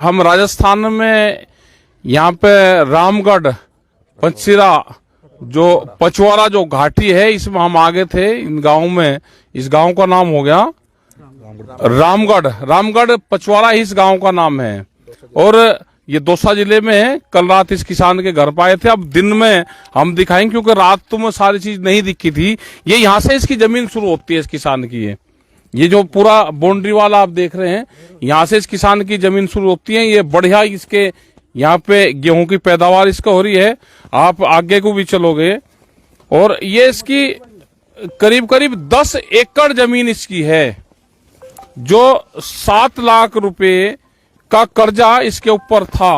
हम राजस्थान में यहाँ पे रामगढ़ पंचशीरा जो पचवारा जो घाटी है इसमें हम आगे थे इन गांव में। इस गांव का नाम हो गया रामगढ़ पचवारा इस गांव का नाम है और ये दौसा जिले में है। कल रात इस किसान के घर पाए थे। अब दिन में हम दिखाएंगे क्योंकि रात तो में सारी चीज नहीं दिखी थी। ये यहाँ से इसकी जमीन शुरू होती है इस किसान की। ये जो पूरा बाउंड्री वाला आप देख रहे हैं यहाँ से इस किसान की जमीन शुरू होती है। ये बढ़िया इसके यहाँ पे गेहूं की पैदावार इसका हो रही है। आप आगे को भी चलोगे और ये इसकी करीब करीब 10 एकड़ जमीन इसकी है जो 7 लाख रुपए का कर्जा इसके ऊपर था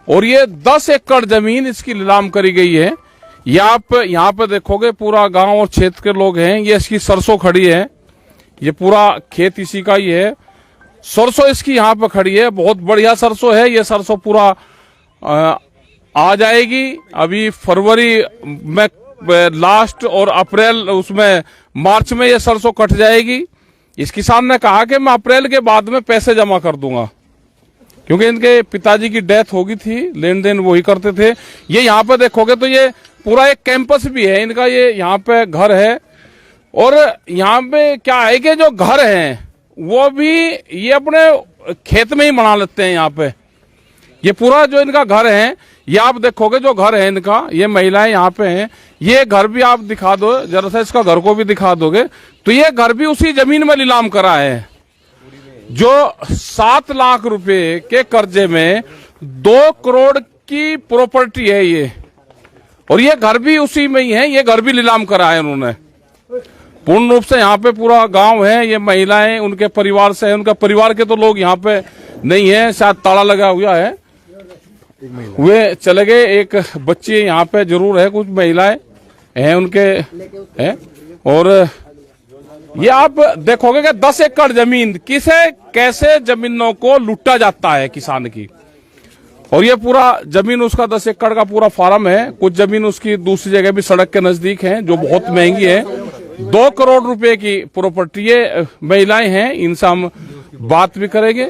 और ये 10 एकड़ जमीन इसकी नीलाम करी गई है। ये आप यहाँ पे देखोगे पूरा गांव और क्षेत्र के लोग हैं। ये इसकी सरसों खड़ी है। ये पूरा खेत इसी का ही है। सरसों इसकी यहाँ पे खड़ी है। बहुत बढ़िया सरसों है। ये सरसों पूरा आ जाएगी अभी फरवरी में लास्ट और अप्रैल उसमें मार्च में ये सरसों कट जाएगी। इस किसान ने कहा कि मैं अप्रैल के बाद में पैसे जमा कर दूंगा क्योंकि इनके पिताजी की डेथ हो गई थी। लेन देन वही करते थे। ये यहाँ पे देखोगे तो ये पूरा एक कैंपस भी है इनका। ये यहाँ पे घर है और यहाँ पे क्या है कि जो घर हैं वो भी ये अपने खेत में ही बना लेते हैं। यहाँ पे ये पूरा जो इनका घर है ये आप देखोगे जो घर है इनका। ये महिलाएं यहाँ पे हैं। ये घर भी आप दिखा दो जरा सा, इसका घर को भी दिखा दोगे तो ये घर भी उसी जमीन में नीलाम करा है जो 7 लाख रुपए के कर्जे में 2 करोड़ की प्रॉपर्टी है ये। और ये घर भी उसी में ही है। ये घर भी नीलाम करा है उन्होंने पूर्ण रूप से। यहाँ पे पूरा गांव है। ये महिलाएं उनके परिवार से है। उनका परिवार के तो लोग यहाँ पे नहीं है, शायद ताला लगा हुआ है, वे चले गए। एक बच्ची यहाँ पे जरूर है, कुछ महिलाएं हैं उनके हैं। और ये आप देखोगे कि 10 एकड़ जमीन किसे कैसे जमीनों को लूटा जाता है किसान की। और ये पूरा जमीन उसका 10 एकड़ का पूरा फार्म है। कुछ जमीन उसकी दूसरी जगह भी सड़क के नजदीक है जो बहुत महंगी है। 2 करोड़ रुपए की प्रॉपर्टी। ये महिलाएं हैं, इनसे हम बात भी करेंगे।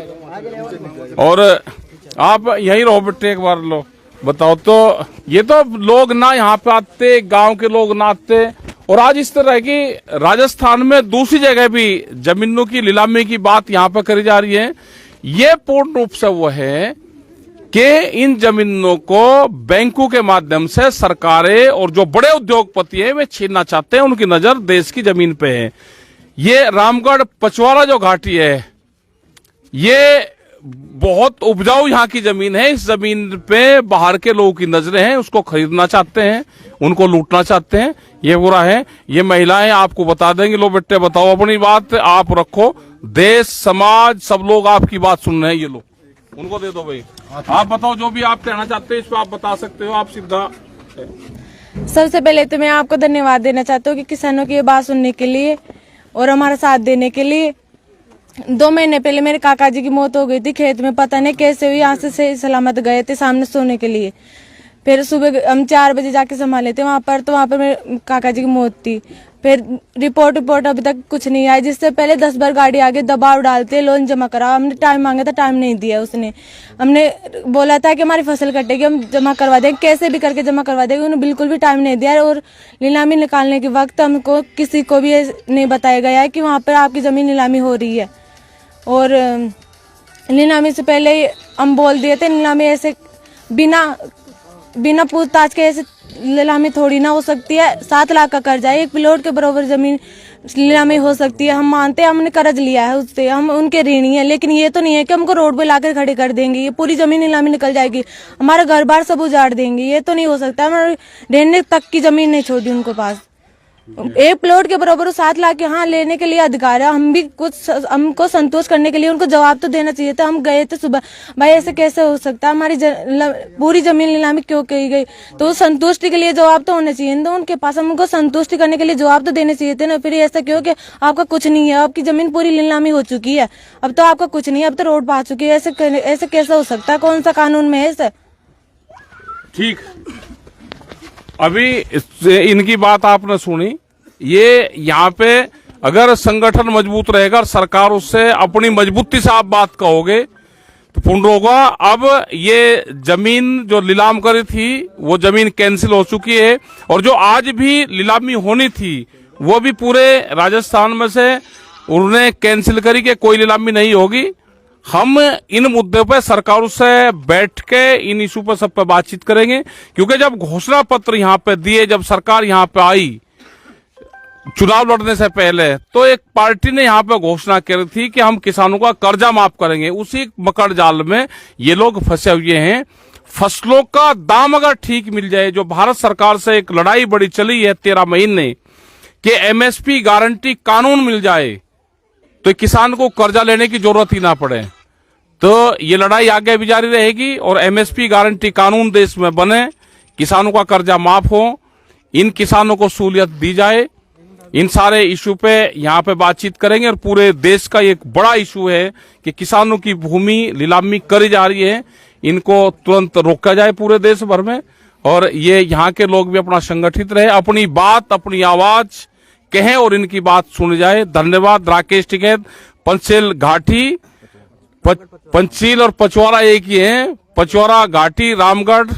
और आप यहीं रहो बेटे, एक बार लो बताओ। तो ये तो लोग ना यहाँ पे आते, गांव के लोग ना आते। और आज इस तरह की राजस्थान में दूसरी जगह भी जमीनों की नीलामी की बात यहाँ पे करी जा रही है। ये पूर्ण रूप से वो है कि इन जमीनों को बैंकों के माध्यम से सरकारें और जो बड़े उद्योगपति हैं वे छीनना चाहते हैं। उनकी नजर देश की जमीन पे है। ये रामगढ़ पचवारा जो घाटी है ये बहुत उपजाऊ यहाँ की जमीन है। इस जमीन पे बाहर के लोगों की नजरें हैं, उसको खरीदना चाहते हैं, उनको लूटना चाहते हैं। ये बुरा है। ये महिलाएं आपको बता देंगे। लो बेटे बताओ अपनी बात आप रखो। देश समाज सब लोग आपकी बात सुन रहे हैं। ये लो उनको दे दो भाई। आप बताओ जो भी आप कहना चाहते हैं इस पर आप बता सकते हो। आप सीधा। सबसे पहले तो मैं आपको धन्यवाद देना चाहता हूँ कि किसानों की ये बात सुनने के लिए और हमारा साथ देने के लिए। 2 महीने पहले मेरे काका जी की मौत हो गई थी खेत में। पता नहीं कैसे हुई। यहाँ से सलामत गए थे सामने सोने के लिए। फिर सुबह हम 4 बजे जाके संभाले थे वहाँ पर। तो वहाँ पर मेरे काका जी की मौत थी। फिर रिपोर्ट अभी तक कुछ नहीं आई। जिससे पहले 10 बार गाड़ी आगे दबाव डालते लोन जमा करा। हमने टाइम मांगा था, टाइम नहीं दिया उसने। हमने बोला था कि हमारी फसल कटेगी, हम जमा करवा देंगे, कैसे भी करके जमा करवा देंगे। उन्होंने बिल्कुल भी टाइम नहीं दिया। और नीलामी निकालने के वक्त हमको किसी को भी नहीं बताया गया है कि वहाँ पर आपकी जमीन नीलामी हो रही है। और नीलामी से पहले हम बोल दिए थे नीलामी ऐसे बिना पूछताछ के ऐसे नीलामी थोड़ी ना हो सकती है। 7 लाख का कर्जा है, 1 प्लॉट के बराबर जमीन नीलामी हो सकती है। हम मानते हैं हमने कर्ज लिया है उससे, हम उनके ऋणी है। लेकिन ये तो नहीं है कि हमको रोड पे लाकर खड़े कर देंगे। ये पूरी जमीन नीलामी निकल जाएगी, हमारा घर बार सब उजाड़ देंगे। ये तो नहीं हो सकता। हमारे रहने तक की जमीन नहीं छोड़ी उनको पास। 1 प्लॉट के बराबर 7 लाख यहाँ लेने के लिए अधिकार है। हम भी कुछ हमको संतोष करने के लिए उनको जवाब तो देना चाहिए था। हम गए थे सुबह, भाई ऐसे कैसे हो सकता है, हमारी पूरी जमीन नीलामी क्यों की गई। तो संतुष्टि के लिए जवाब तो होना चाहिए ना उनके पास। हम उनको संतुष्टि करने के लिए जवाब तो देने चाहिए थे ना। फिर ऐसा क्यों कि आपका कुछ नहीं है, आपकी जमीन पूरी नीलामी हो चुकी है, अब तो आपका कुछ नहीं है, अब तो रोड पा चुकी है। ऐसे कैसे हो सकता है, कौन सा कानून में है ऐसा। ठीक, अभी इनकी बात आपने सुनी। ये यहाँ पे अगर संगठन मजबूत रहेगा, सरकार उससे अपनी मजबूती से आप बात कहोगे तो पूर्ण होगा। अब ये जमीन जो नीलाम करी थी वो जमीन कैंसिल हो चुकी है, और जो आज भी नीलामी होनी थी वो भी पूरे राजस्थान में से उन्होंने कैंसिल करी कि कोई नीलामी नहीं होगी। हम इन मुद्दों पर सरकारों से बैठ के इन इशू पर सब पे बातचीत करेंगे, क्योंकि जब घोषणा पत्र यहाँ पे दिए, जब सरकार यहाँ पे आई चुनाव लड़ने से पहले, तो एक पार्टी ने यहाँ पे घोषणा करी थी कि हम किसानों का कर्जा माफ करेंगे। उसी मकड़ जाल में ये लोग फंसे हुए हैं। फसलों का दाम अगर ठीक मिल जाए, जो भारत सरकार से एक लड़ाई बड़ी चली है 13 महीने कि एमएसपी गारंटी कानून मिल जाए तो किसान को कर्जा लेने की जरूरत ही ना पड़े, तो ये लड़ाई आगे भी जारी रहेगी और एमएसपी गारंटी कानून देश में बने, किसानों का कर्जा माफ हो, इन किसानों को सहूलियत दी जाए। इन सारे इशू पे यहाँ पे बातचीत करेंगे। और पूरे देश का एक बड़ा इशू है कि किसानों की भूमि नीलामी करी जा रही है, इनको तुरंत रोका जाए पूरे देश भर में, और ये यहाँ के लोग भी अपना संगठित रहे, अपनी बात अपनी आवाज कहें और इनकी बात सुनी जाए। धन्यवाद। राकेश टिकैत, पंचशील घाटी, पंचशील और पचवारा एक ही है, पचवारा घाटी रामगढ़।